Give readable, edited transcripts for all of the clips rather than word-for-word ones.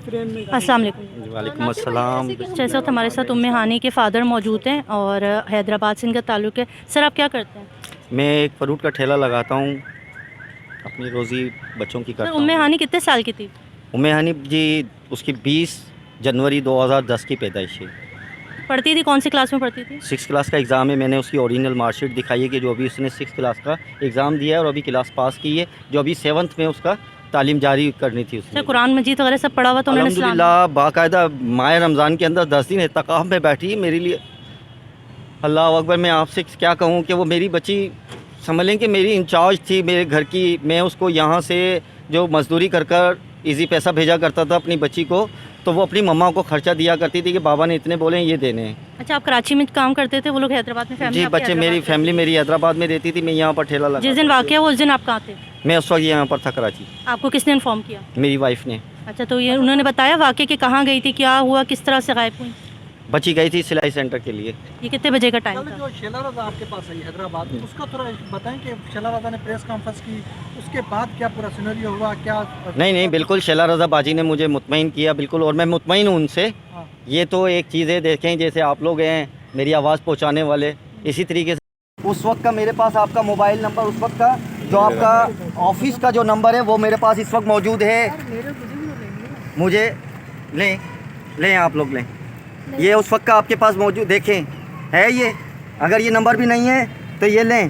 السلام علیکم. وعلیکم السلام. جیسے وقت ہمارے ساتھ ام ہانی کے فادر موجود ہیں اور حیدرآباد سے ان کا تعلق ہے. سر آپ کیا کرتے ہیں؟ میں ایک فروٹ کا ٹھیلا لگاتا ہوں, اپنی روزی بچوں کی سر کرتا ام ہوں. ہانی کتنے سال کی تھی؟ ام ہانی جی اس کی 20 جنوری 2010 کی پیدائش ہے. پڑھتی تھی؟ کون سی کلاس میں پڑھتی تھی؟ 6 کلاس کا ایگزام ہے. میں نے اس کی اوریجنل مارک شیٹ دکھائی ہے کہ جو ابھی اس نے 6 کلاس کا ایگزام دیا ہے اور ابھی کلاس پاس کی ہے, جو ابھی 7th میں اس کا تعلیم جاری کرنی تھی اس سر نے. قرآن مجید وغیرہ سب پڑھا ہوا تو انہوں نے اسلام الحمدللہ باقاعدہ ماہ رمضان کے اندر 10 دن اعتکاف میں بیٹھی میرے لیے. اللہ اکبر. میں آپ سے کیا کہوں کہ وہ میری بچی سمجھ لیں کہ میری انچارج تھی میرے گھر کی. میں اس کو یہاں سے جو مزدوری کر کر ایزی پیسہ بھیجا کرتا تھا اپنی بچی کو, تو وہ اپنی مما کو خرچہ دیا کرتی تھی کہ بابا نے اتنے بولے ہیں یہ دینے ہیں. اچھا آپ کراچی میں کام کرتے تھے, وہ لوگ حیدرآباد میں؟ فیملی جی آپ کی بچے میری فیملی میری حیدرآباد میں رہتی تھی, میں یہاں پر ٹھیلا لگا. جس دن واقعہ ہوا اس دن آپ کہاں تھے؟ میں اس وقت یہاں پر تھا کراچی. آپ کو کس نے انفارم کیا؟ میری وائف نے. اچھا تو یہ انہوں نے بتایا واقعہ کہ کہاں گئی تھی, کیا ہوا, کس طرح سے غائب ہوئی؟ بچی گئی تھی سلائی سینٹر کے لیے. یہ کتنے بجے کا ٹائم تھا؟ جو شیلا رضا آپ کے پاس آئی حیدرآباد, اس کا تھوڑا بتائیں کہ شیلا رضا نے پریس کانفرنس کی, اس کے بعد کیا پورا سینیریو ہوا, کیا؟ نہیں بالکل شیلا رضا باجی نے مجھے مطمئن کیا بالکل, اور میں مطمئن ہوں ان سے. یہ تو ایک چیز ہے, دیکھیں جیسے آپ لوگ ہیں میری آواز پہنچانے والے, اسی طریقے سے اس وقت کا میرے پاس آپ کا موبائل نمبر, اس وقت کا جو آپ کا آفس کا جو نمبر ہے وہ میرے پاس اس وقت موجود ہے. مجھے لیں آپ لوگ لیں, یہ اس وقت کا آپ کے پاس موجود دیکھیں ہے یہ. اگر یہ نمبر بھی نہیں ہے تو یہ لیں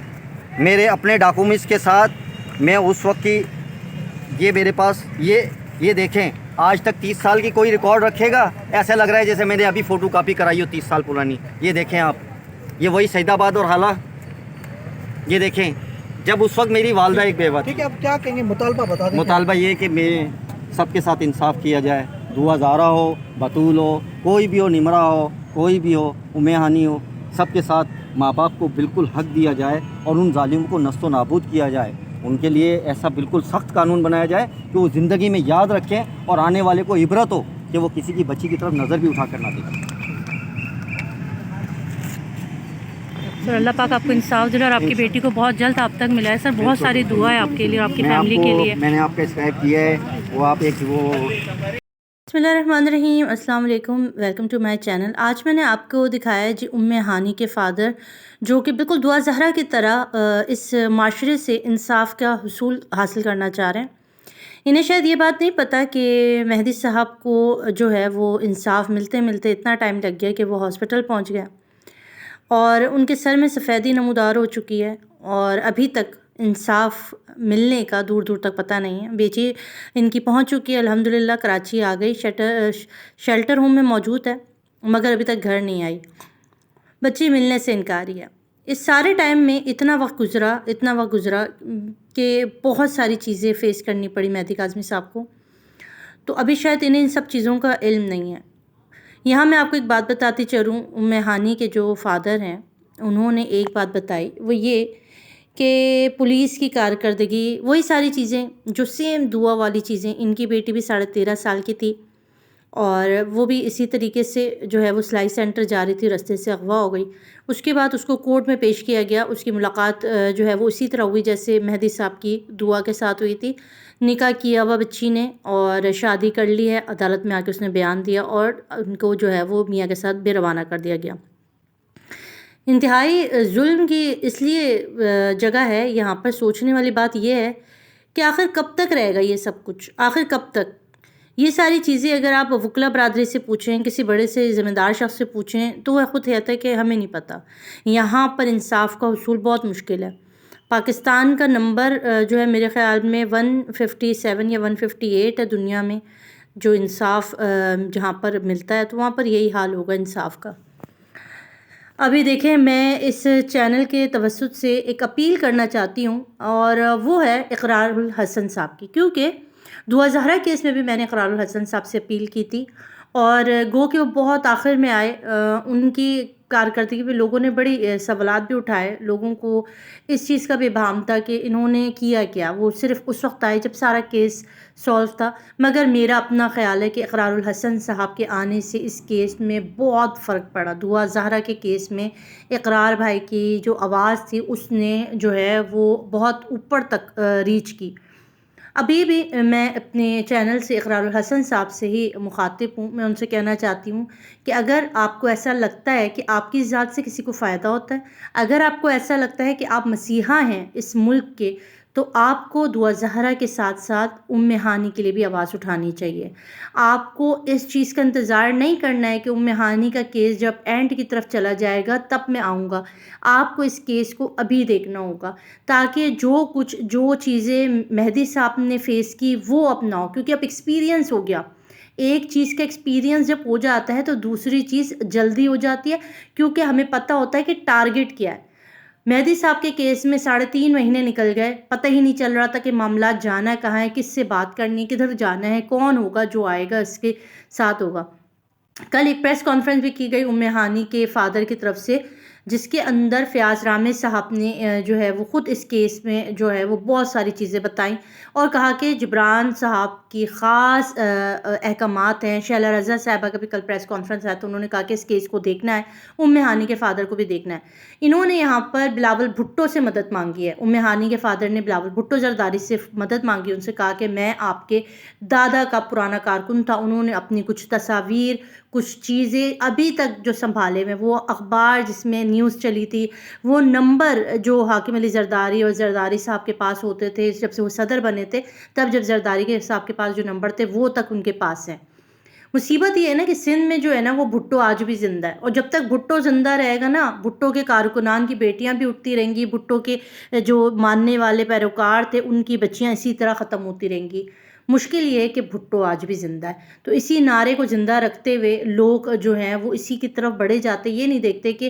میرے اپنے ڈاکومنٹس کے ساتھ. میں اس وقت کی یہ میرے پاس یہ دیکھیں, آج تک 30 سال کی کوئی ریکارڈ رکھے گا؟ ایسا لگ رہا ہے جیسے میں نے ابھی فوٹو کاپی کرائی ہو 30 سال پرانی. یہ دیکھیں آپ, یہ وہی سعید آباد اور حالہ. یہ دیکھیں جب اس وقت میری والدہ ایک بیوہ تھی. ٹھیک ہے, اب کیا کہیں گے؟ مطالبہ بتا دیں. مطالبہ یہ کہ میں سب کے ساتھ انصاف کیا جائے. دعا زارہ ہو, بطول ہو, کوئی بھی ہو, نمرہ ہو, کوئی بھی ہو, ام ہانی ہو, سب کے ساتھ ماں باپ کو بالکل حق دیا جائے اور ان ظالموں کو نست و نابود کیا جائے. ان کے لیے ایسا بالکل سخت قانون بنایا جائے کہ وہ زندگی میں یاد رکھیں اور آنے والے کو عبرت ہو کہ وہ کسی کی بچی کی طرف نظر بھی اٹھا کر نہ دیں. سر اللہ پاک آپ کو انصاف دے اور آپ کی بیٹی کو بہت جلد آپ تک ملا ہے. سر بہت ساری دعا ہے آپ کے لیے اور آپ کی فیملی کے لیے. میں نے آپ کا اسکرائب کیا ہے, وہ آپ ایک وہ. بسم اللہ الرحمن الرحیم. السلام علیکم, ویلکم ٹو مائی چینل. آج میں نے آپ کو دکھایا ہے جی ام ہانی کے فادر, جو کہ بالکل دعا زہرا کی طرح اس معاشرے سے انصاف کا حصول حاصل کرنا چاہ رہے ہیں. انہیں شاید یہ بات نہیں پتہ کہ مہدی صاحب کو جو ہے وہ انصاف ملتے ملتے اتنا ٹائم لگ گیا کہ وہ ہاسپٹل پہنچ گیا اور ان کے سر میں سفیدی نمودار ہو چکی ہے, اور ابھی تک انصاف ملنے کا دور دور تک پتہ نہیں ہے. بیٹی ان کی پہنچ چکی ہے الحمدللہ, کراچی آ گئی, شیلٹر ہوم میں موجود ہے مگر ابھی تک گھر نہیں آئی. بچی ملنے سے انکاری ہے. اس سارے ٹائم میں اتنا وقت گزرا کہ بہت ساری چیزیں فیس کرنی پڑی مہدی کاظمی صاحب کو, تو ابھی شاید انہیں ان سب چیزوں کا علم نہیں ہے. یہاں میں آپ کو ایک بات بتاتی چلوں, ام ہانی کے جو فادر ہیں انہوں نے ایک بات بتائی, وہ یہ کہ پولیس کی کارکردگی, وہی ساری چیزیں جو سیم دعا والی چیزیں. ان کی بیٹی بھی 13.5 سال کی تھی اور وہ بھی اسی طریقے سے جو ہے وہ سلائی سینٹر جا رہی تھی, رستے سے اغوا ہو گئی. اس کے بعد اس کو کورٹ میں پیش کیا گیا. اس کی ملاقات جو ہے وہ اسی طرح ہوئی جیسے مہدی صاحب کی دعا کے ساتھ ہوئی تھی. نکاح کیا ہوا بچی نے اور شادی کر لی ہے. عدالت میں آ کے اس نے بیان دیا اور ان کو جو ہے وہ میاں کے ساتھ بے روانہ کر دیا گیا. انتہائی ظلم کی اس لیے جگہ ہے یہاں پر. سوچنے والی بات یہ ہے کہ آخر کب تک رہے گا یہ سب کچھ, آخر کب تک یہ ساری چیزیں. اگر آپ وکلا برادری سے پوچھیں, کسی بڑے سے ذمہ دار شخص سے پوچھیں تو وہ خود کہتا ہے کہ ہمیں نہیں پتہ. یہاں پر انصاف کا حصول بہت مشکل ہے. پاکستان کا نمبر جو ہے میرے خیال میں 157 یا 158 ہے دنیا میں جو انصاف جہاں پر ملتا ہے, تو وہاں پر یہی حال ہوگا انصاف کا. ابھی دیکھیں, میں اس چینل کے توسط سے ایک اپیل کرنا چاہتی ہوں اور وہ ہے اقرار الحسن صاحب کی, کیونکہ دعا زہرا کیس میں بھی میں نے اقرار الحسن صاحب سے اپیل کی تھی اور گو کہ وہ بہت آخر میں آئے. ان کی کارکردگی پہ لوگوں نے بڑی سوالات بھی اٹھائے. لوگوں کو اس چیز کا بھی ابہام تھا کہ انہوں نے کیا کیا. وہ صرف اس وقت آئے جب سارا کیس سولو تھا, مگر میرا اپنا خیال ہے کہ اقرار الحسن صاحب کے آنے سے اس کیس میں بہت فرق پڑا. دعا زہرا کے کیس میں اقرار بھائی کی جو آواز تھی اس نے جو ہے وہ بہت اوپر تک ریچ کی. ابھی بھی میں اپنے چینل سے اقرار الحسن صاحب سے ہی مخاطب ہوں. میں ان سے کہنا چاہتی ہوں کہ اگر آپ کو ایسا لگتا ہے کہ آپ کی ذات سے کسی کو فائدہ ہوتا ہے، اگر آپ کو ایسا لگتا ہے کہ آپ مسیحا ہیں اس ملک کے، تو آپ کو دعا زہرا کے ساتھ ساتھ ہانی کے لیے بھی آواز اٹھانی چاہیے. آپ کو اس چیز کا انتظار نہیں کرنا ہے کہ ہانی کا کیس جب اینڈ کی طرف چلا جائے گا تب میں آؤں گا. آپ کو اس کیس کو ابھی دیکھنا ہوگا تاکہ جو چیزیں مہدی صاحب نے فیس کی وہ اپناؤ، کیونکہ اب ایکسپیرینس ہو گیا. ایک چیز کا ایکسپیرینس جب ہو جاتا ہے تو دوسری چیز جلدی ہو جاتی ہے، کیونکہ ہمیں پتہ ہوتا ہے کہ ٹارگٹ کیا ہے. مہدی صاحب کے کیس میں 3.5 مہینے نکل گئے، پتہ ہی نہیں چل رہا تھا کہ معاملات جانا ہے کہاں ہے، کس سے بات کرنی ہے، کدھر جانا ہے، کون ہوگا جو آئے گا اس کے ساتھ ہوگا. کل ایک پریس کانفرنس بھی کی گئی ہانی کے فادر کی طرف سے، جس کے اندر فیاض رامے صاحب نے جو ہے وہ خود اس کیس میں جو ہے وہ بہت ساری چیزیں بتائیں اور کہا کہ جبران صاحب کی خاص احکامات ہیں. شیلا رضا صاحبہ کا بھی کل پریس کانفرنس آیا تو انہوں نے کہا کہ اس کیس کو دیکھنا ہے، ہانی کے فادر کو بھی دیکھنا ہے. انہوں نے یہاں پر بلاول بھٹو سے مدد مانگی ہے. ہانی کے فادر نے بلاول بھٹو زرداری سے مدد مانگی، ان سے کہا کہ میں آپ کے دادا کا پرانا کارکن تھا. انہوں نے اپنی کچھ تصاویر، کچھ چیزیں ابھی تک جو سنبھالے میں، وہ اخبار جس میں نیوز چلی تھی، وہ نمبر جو حاکم علی زرداری اور زرداری صاحب کے پاس ہوتے تھے جب سے وہ صدر بنے تھے، تب جب زرداری کے صاحب کے پاس جو نمبر تھے وہ تک ان کے پاس ہیں. مصیبت یہ ہے نا کہ سندھ میں جو ہے نا وہ بھٹو آج بھی زندہ ہے، اور جب تک بھٹو زندہ رہے گا نا، بھٹو کے کارکنان کی بیٹیاں بھی اٹھتی رہیں گی، بھٹو کے جو ماننے والے پیروکار تھے ان کی بچیاں اسی طرح ختم ہوتی رہیں گی. مشکل یہ ہے کہ بھٹو آج بھی زندہ ہے. تو اسی نعرے کو زندہ رکھتے ہوئے لوگ جو ہیں وہ اسی کی طرف بڑھے جاتے، یہ نہیں دیکھتے کہ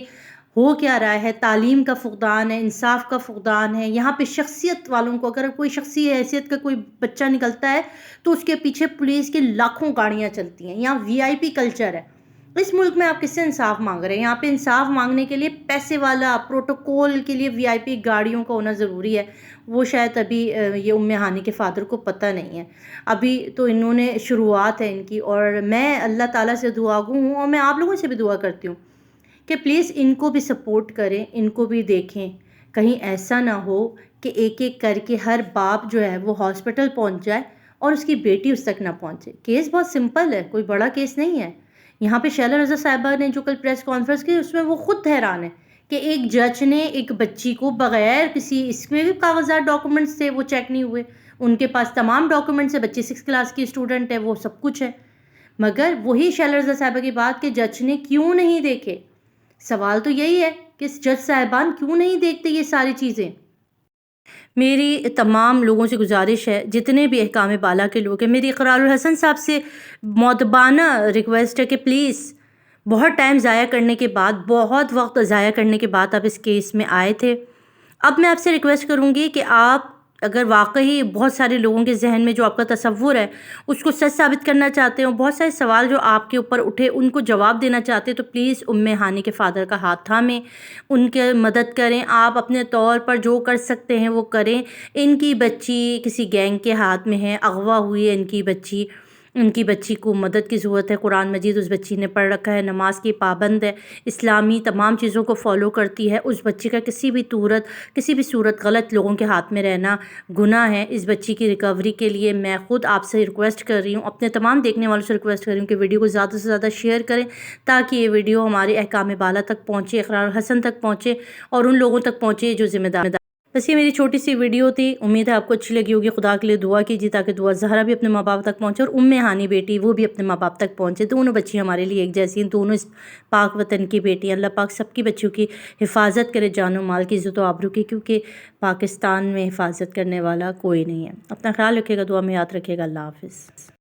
ہو کیا رہا ہے. تعلیم کا فقدان ہے، انصاف کا فقدان ہے. یہاں پہ شخصیت والوں کو، اگر کوئی شخصی حیثیت کا کوئی بچہ نکلتا ہے تو اس کے پیچھے پولیس کی لاکھوں گاڑیاں چلتی ہیں. یہاں VIP کلچر ہے. اس ملک میں آپ کس سے انصاف مانگ رہے ہیں؟ یہاں پہ انصاف مانگنے کے لیے پیسے والا، پروٹوکول کے لیے VIP گاڑیوں کا ہونا ضروری ہے. وہ شاید ابھی یہ ہانی کے فادر کو پتہ نہیں ہے. ابھی تو انہوں نے شروعات ہے ان کی، اور میں اللہ تعالیٰ سے دعاگو ہوں اور میں آپ لوگوں سے بھی دعا کرتی ہوں کہ پلیز ان کو بھی سپورٹ کریں، ان کو بھی دیکھیں. کہیں ایسا نہ ہو کہ ایک ایک کر کے ہر باپ جو ہے وہ ہاسپٹل پہنچ جائے اور اس کی بیٹی اس تک نہ پہنچے. کیس بہت سمپل ہے، کوئی بڑا کیس نہیں ہے. یہاں پہ شیلا رضا صاحبہ نے جو کل پریس کانفرنس کی اس میں وہ خود حیران ہے کہ ایک جج نے ایک بچی کو بغیر کسی، اس میں بھی کاغذات ڈاکومنٹس تھے وہ چیک نہیں ہوئے، ان کے پاس تمام ڈاکومنٹس ہے، بچی 6 کلاس کی اسٹوڈنٹ ہے، وہ سب کچھ ہے، مگر وہی شیلا رضا صاحبہ کی بات کہ جج نے کیوں نہیں دیکھے. سوال تو یہی ہے کہ جج صاحبان کیوں نہیں دیکھتے یہ ساری چیزیں. میری تمام لوگوں سے گزارش ہے، جتنے بھی احکام بالا کے لوگ ہیں، میری اقرار الحسن صاحب سے مؤدبانہ ریکویسٹ ہے کہ پلیز، بہت ٹائم ضائع کرنے کے بعد، بہت وقت ضائع کرنے کے بعد آپ اس کیس میں آئے تھے. اب میں آپ سے ریکویسٹ کروں گی کہ آپ اگر واقعی بہت سارے لوگوں کے ذہن میں جو آپ کا تصور ہے اس کو سچ ثابت کرنا چاہتے ہو، بہت سارے سوال جو آپ کے اوپر اٹھے ان کو جواب دینا چاہتے ہیں، تو پلیز ہانی کے فادر کا ہاتھ تھامیں، ان کے مدد کریں. آپ اپنے طور پر جو کر سکتے ہیں وہ کریں. ان کی بچی کسی گینگ کے ہاتھ میں ہے، اغوا ہوئی ہے ان کی بچی کو مدد کی ضرورت ہے. قرآن مجید اس بچی نے پڑھ رکھا ہے، نماز کی پابند ہے، اسلامی تمام چیزوں کو فالو کرتی ہے. اس بچی کا کسی بھی صورت غلط لوگوں کے ہاتھ میں رہنا گناہ ہے. اس بچی کی ریکوری کے لیے میں خود آپ سے ریکویسٹ کر رہی ہوں، اپنے تمام دیکھنے والوں سے ریکویسٹ کر رہی ہوں کہ ویڈیو کو زیادہ سے زیادہ شیئر کریں تاکہ یہ ویڈیو ہمارے احکام بالا تک پہنچے، اقرار الحسن تک پہنچے اور ان لوگوں تک پہنچے جو ذمہ دار. بس یہ میری چھوٹی سی ویڈیو تھی، امید ہے آپ کو اچھی لگی ہوگی. خدا کے لیے دعا کیجیے تاکہ دعا زہرا بھی اپنے ماں باپ تک پہنچے اور ہانی بیٹی وہ بھی اپنے ماں باپ تک پہنچے. دونوں بچی ہمارے لیے ایک جیسی ہیں، دونوں اس پاک وطن کی بیٹی ہیں. اللہ پاک سب کی بچیوں کی حفاظت کرے، جان و مال کی عزت و آبرو کی، کیونکہ پاکستان میں حفاظت کرنے والا کوئی نہیں ہے. اپنا خیال رکھے گا، دعا میں یاد رکھے گا. اللہ حافظ.